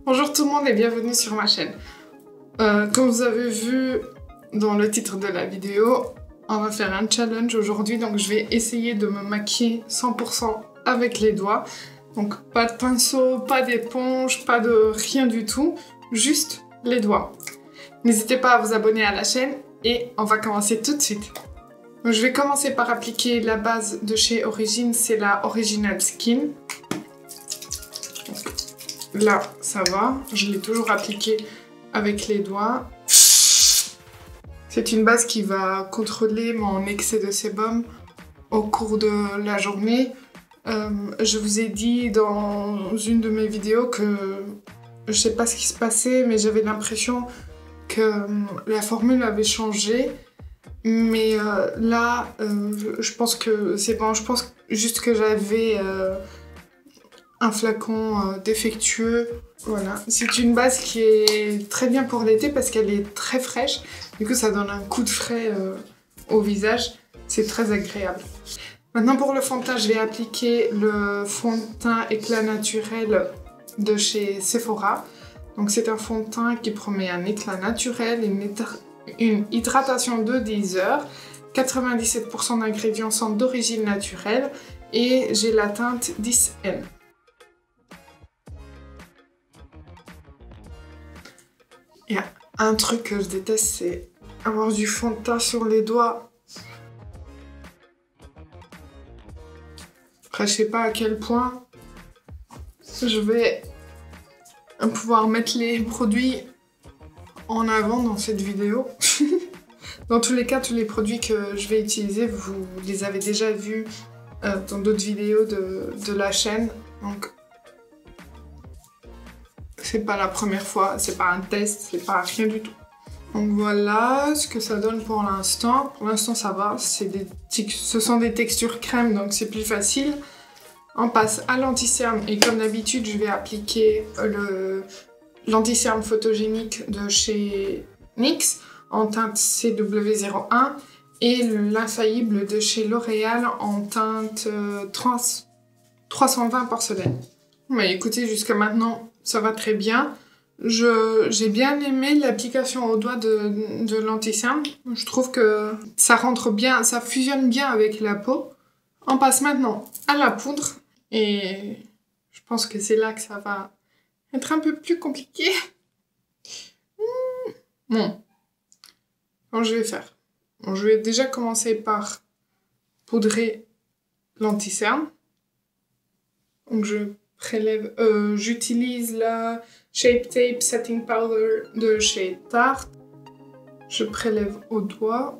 Bonjour tout le monde et bienvenue sur ma chaîne. Comme vous avez vu dans le titre de la vidéo, on va faire un challenge aujourd'hui, donc je vais essayer de me maquiller 100% avec les doigts. Donc pas de pinceau, pas d'éponge, pas de rien du tout, juste les doigts. N'hésitez pas à vous abonner à la chaîne et on va commencer tout de suite. Donc, je vais commencer par appliquer la base de chez Origins, c'est la Original Skin. Là, ça va, je l'ai toujours appliqué avec les doigts. C'est une base qui va contrôler mon excès de sébum au cours de la journée. Je vous ai dit dans une de mes vidéos que je sais pas ce qui se passait, mais j'avais l'impression que la formule avait changé. Mais là, je pense que c'est bon, je pense juste que j'avais un flacon défectueux. Voilà, c'est une base qui est très bien pour l'été parce qu'elle est très fraîche. Du coup, ça donne un coup de frais au visage. C'est très agréable. Maintenant, pour le fond de teint, je vais appliquer le fond de teint éclat naturel de chez Sephora. Donc, c'est un fond de teint qui promet un éclat naturel, une hydratation de 10 heures. 97% d'ingrédients sont d'origine naturelle et j'ai la teinte 10N. Il y a un truc que je déteste, c'est avoir du fond de teint sur les doigts. Après, je sais pas à quel point je vais pouvoir mettre les produits en avant dans cette vidéo. Dans tous les cas, tous les produits que je vais utiliser, vous les avez déjà vus dans d'autres vidéos de la chaîne. Donc, c'est pas la première fois, c'est pas un test, c'est pas rien du tout. Donc voilà ce que ça donne pour l'instant. Pour l'instant ça va, ce sont des textures crème donc c'est plus facile. On passe à l'anti-cerne et comme d'habitude je vais appliquer l'anti-cerne photogénique de chez NYX en teinte CW01 et l'infaillible de chez L'Oréal en teinte 320 porcelaine. Mais écoutez, jusqu'à maintenant, ça va très bien. J'ai bien aimé l'application au doigt de l'anti-cerne. Je trouve que ça rentre bien, ça fusionne bien avec la peau. On passe maintenant à la poudre. Et je pense que c'est là que ça va être un peu plus compliqué. Bon. Alors, je vais faire. Bon, je vais déjà commencer par poudrer l'anti-cerne. Donc j'utilise la Shape Tape Setting Powder de chez Tarte. Je prélève au doigt.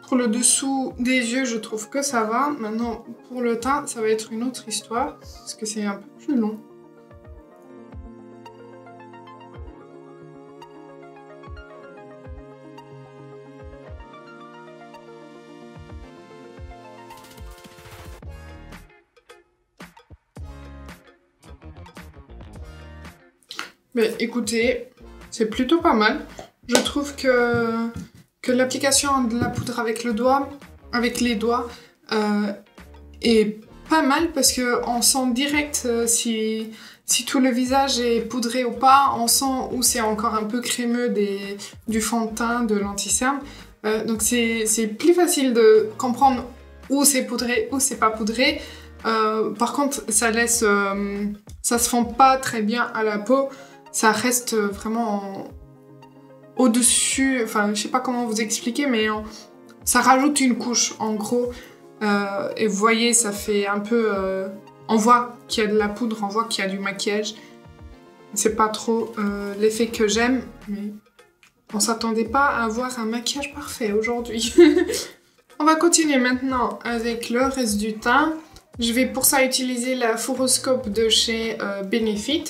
Pour le dessous des yeux, je trouve que ça va. Maintenant, pour le teint, ça va être une autre histoire, parce que c'est un peu plus long. Mais écoutez, c'est plutôt pas mal. Je trouve que l'application de la poudre avec les doigts est pas mal parce qu'on sent direct si tout le visage est poudré ou pas. On sent où c'est encore un peu crémeux du fond de teint, de l'anti-cerne. Donc c'est plus facile de comprendre où c'est poudré, où c'est pas poudré. Par contre, ça se fond pas très bien à la peau. Ça reste vraiment au-dessus, enfin je sais pas comment vous expliquer, mais ça rajoute une couche en gros. Et vous voyez, ça fait un peu... on voit qu'il y a de la poudre, on voit qu'il y a du maquillage. C'est pas trop l'effet que j'aime, mais on s'attendait pas à avoir un maquillage parfait aujourd'hui. On va continuer maintenant avec le reste du teint. Je vais pour ça utiliser la Furoscope de chez Benefit.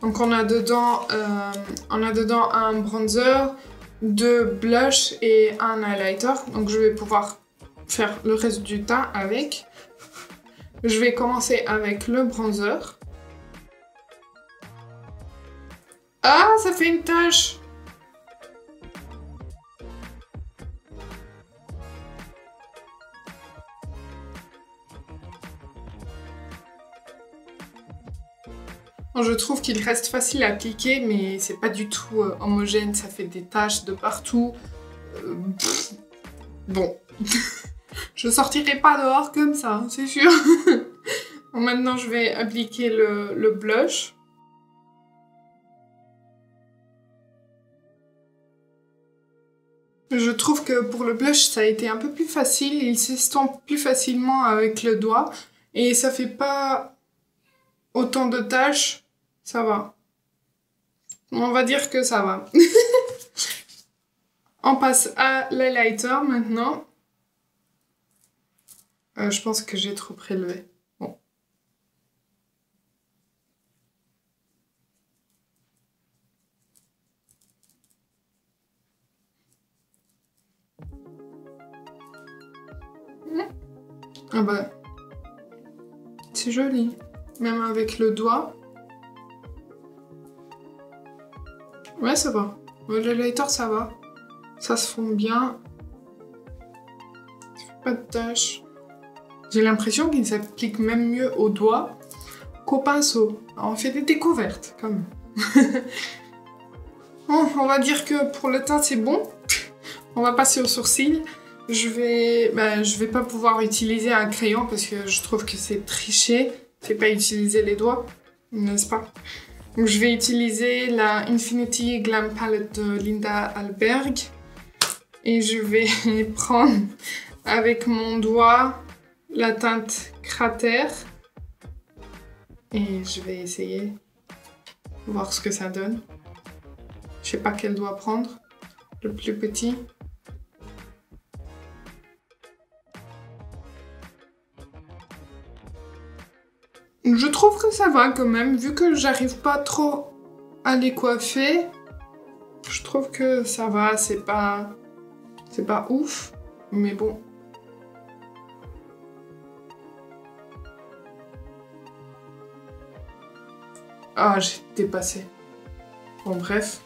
Donc on a dedans un bronzer, 2 blushs et un highlighter. Donc je vais pouvoir faire le reste du teint avec. Je vais commencer avec le bronzer. Ah, ça fait une tache! Bon, je trouve qu'il reste facile à appliquer, mais c'est pas du tout homogène, ça fait des taches de partout. Bon, je sortirai pas dehors comme ça, c'est sûr. Bon, maintenant, je vais appliquer le blush. Je trouve que pour le blush, ça a été un peu plus facile. Il s'estompe plus facilement avec le doigt. Et ça fait pas autant de taches. Ça va. On va dire que ça va. On passe à l'highlighter maintenant. Je pense que j'ai trop prélevé. Bon. Ah bah, c'est joli, même avec le doigt. Ouais, ça va. Le lighter, ça va. Ça se fond bien. Ça fait pas de taches. J'ai l'impression qu'il s'applique même mieux au doigt qu'au pinceau. Alors, on fait des découvertes, quand même. Bon, on va dire que pour le teint, c'est bon. On va passer aux sourcils. Je vais pas pouvoir utiliser un crayon parce que je trouve que c'est tricher. C'est pas utiliser les doigts, n'est-ce pas? Donc je vais utiliser la Infinity Glam Palette de Linda Alberg. Et je vais prendre avec mon doigt la teinte cratère. Et je vais essayer de voir ce que ça donne. Je sais pas quel doigt prendre. Le plus petit. Je trouve que ça va quand même, vu que j'arrive pas trop à les coiffer. Je trouve que ça va, c'est pas ouf, mais bon. Ah, j'ai dépassé. Bon, bref.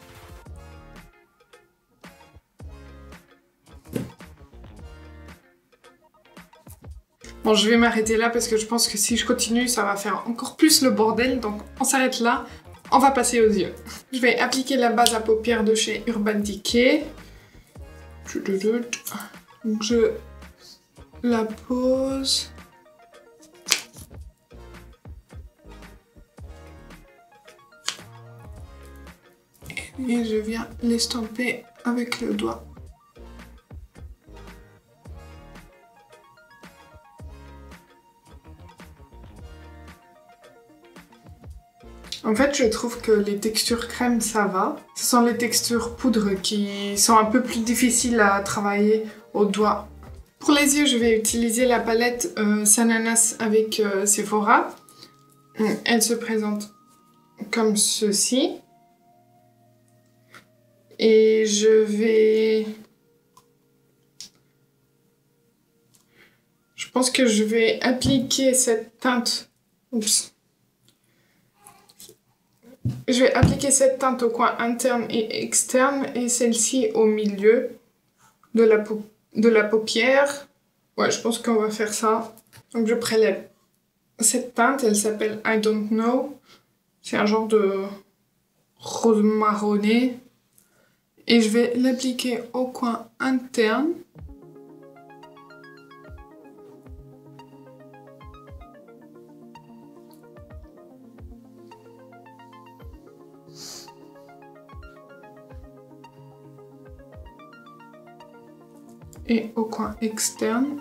Bon, je vais m'arrêter là parce que je pense que si je continue, ça va faire encore plus le bordel. Donc, on s'arrête là. On va passer aux yeux. Je vais appliquer la base à paupières de chez Urban Decay. Donc, je la pose. Et je viens l'estomper avec le doigt. En fait, je trouve que les textures crème, ça va. Ce sont les textures poudre qui sont un peu plus difficiles à travailler au doigt. Pour les yeux, je vais utiliser la palette Sananas avec Sephora. Elle se présente comme ceci. Et je vais... Je pense que je vais appliquer cette teinte... Oups. Je vais appliquer cette teinte au coin interne et externe et celle-ci au milieu de la paupière. Ouais, je pense qu'on va faire ça. Donc je prélève cette teinte, elle s'appelle I Don't Know. C'est un genre de rose marronné. Et je vais l'appliquer au coin interne. Et au coin externe.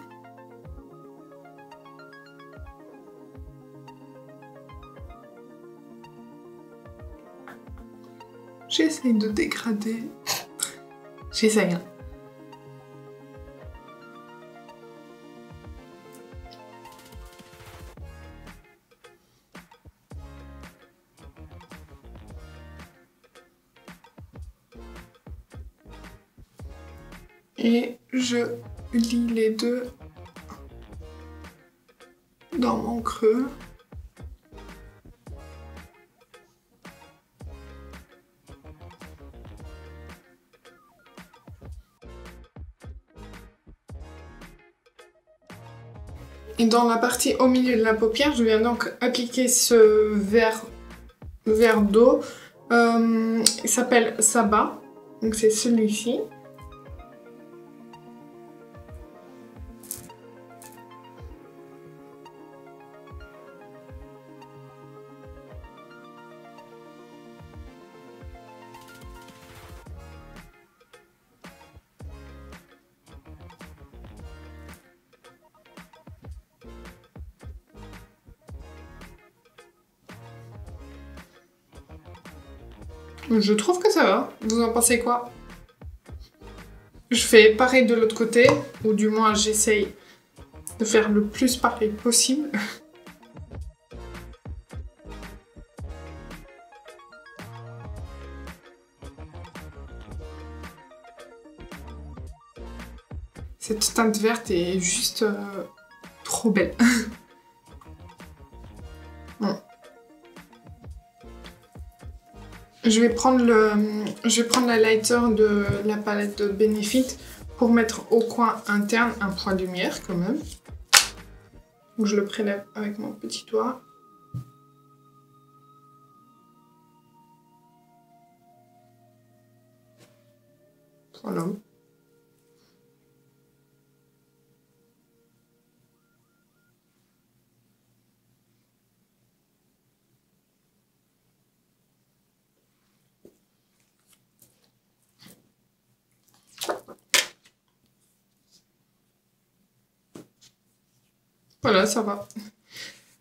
J'essaye de dégrader. J'essaye. Hein. Et je lis les deux dans mon creux. Et dans la partie au milieu de la paupière, je viens donc appliquer ce vert verre d'eau. Il s'appelle Saba, donc c'est celui-ci. Je trouve que ça va. Vous en pensez quoi? Je fais pareil de l'autre côté, ou du moins j'essaye de faire le plus pareil possible. Cette teinte verte est juste trop belle. Bon. Je vais prendre la lighter de la palette de Benefit pour mettre au coin interne un point de lumière quand même. Donc je le prélève avec mon petit doigt. Voilà. Voilà, ça va.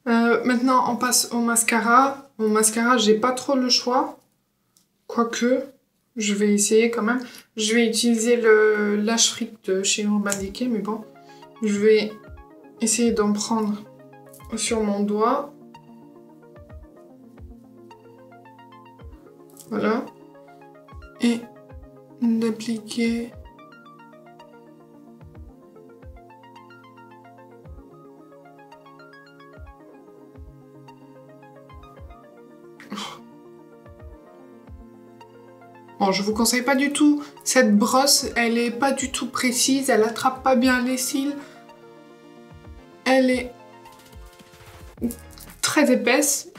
Maintenant, on passe au mascara. Au mascara, j'ai pas trop le choix. Quoique, je vais essayer quand même. Je vais utiliser le Lash Fric de chez Urban Decay, mais bon. Je vais essayer d'en prendre sur mon doigt. Voilà. Et d'appliquer... Bon, je vous conseille pas du tout cette brosse, elle est pas du tout précise, elle attrape pas bien les cils. Elle est très épaisse.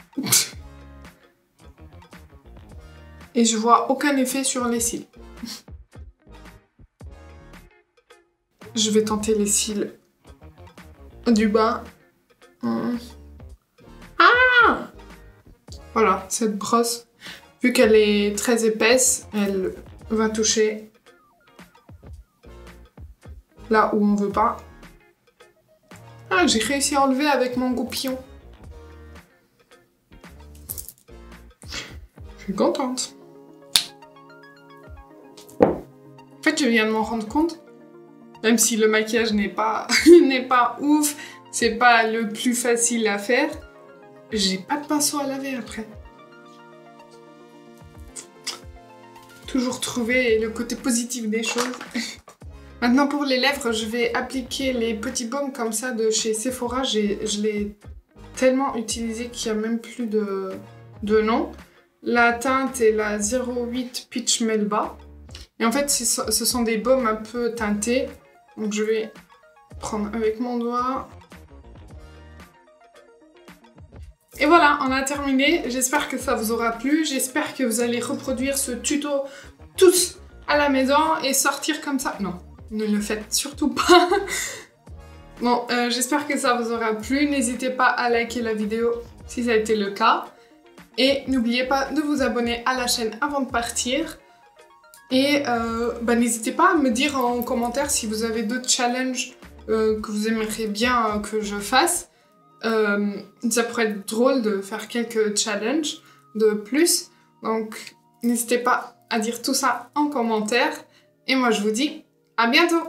Et je vois aucun effet sur les cils. Je vais tenter les cils du bas. Ah! Voilà, cette brosse. Vu qu'elle est très épaisse, elle va toucher là où on veut pas. Ah, j'ai réussi à enlever avec mon goupillon. Je suis contente. En fait, je viens de m'en rendre compte, même si le maquillage n'est pas, n'est pas ouf, c'est pas le plus facile à faire, j'ai pas de pinceau à laver après. Toujours trouver le côté positif des choses. Maintenant pour les lèvres, je vais appliquer les petits baumes comme ça de chez Sephora. Je l'ai tellement utilisé qu'il n'y a même plus de nom. La teinte est la 08 Peach Melba. Et en fait, ce sont des baumes un peu teintés. Donc je vais prendre avec mon doigt. Et voilà, on a terminé. J'espère que ça vous aura plu. J'espère que vous allez reproduire ce tuto tous à la maison et sortir comme ça. Non, ne le faites surtout pas. Bon, j'espère que ça vous aura plu. N'hésitez pas à liker la vidéo si ça a été le cas. Et n'oubliez pas de vous abonner à la chaîne avant de partir. Et n'hésitez pas à me dire en commentaire si vous avez d'autres challenges que vous aimeriez bien que je fasse. Ça pourrait être drôle de faire quelques challenges de plus. Donc, n'hésitez pas à dire tout ça en commentaire. Et moi, je vous dis à bientôt!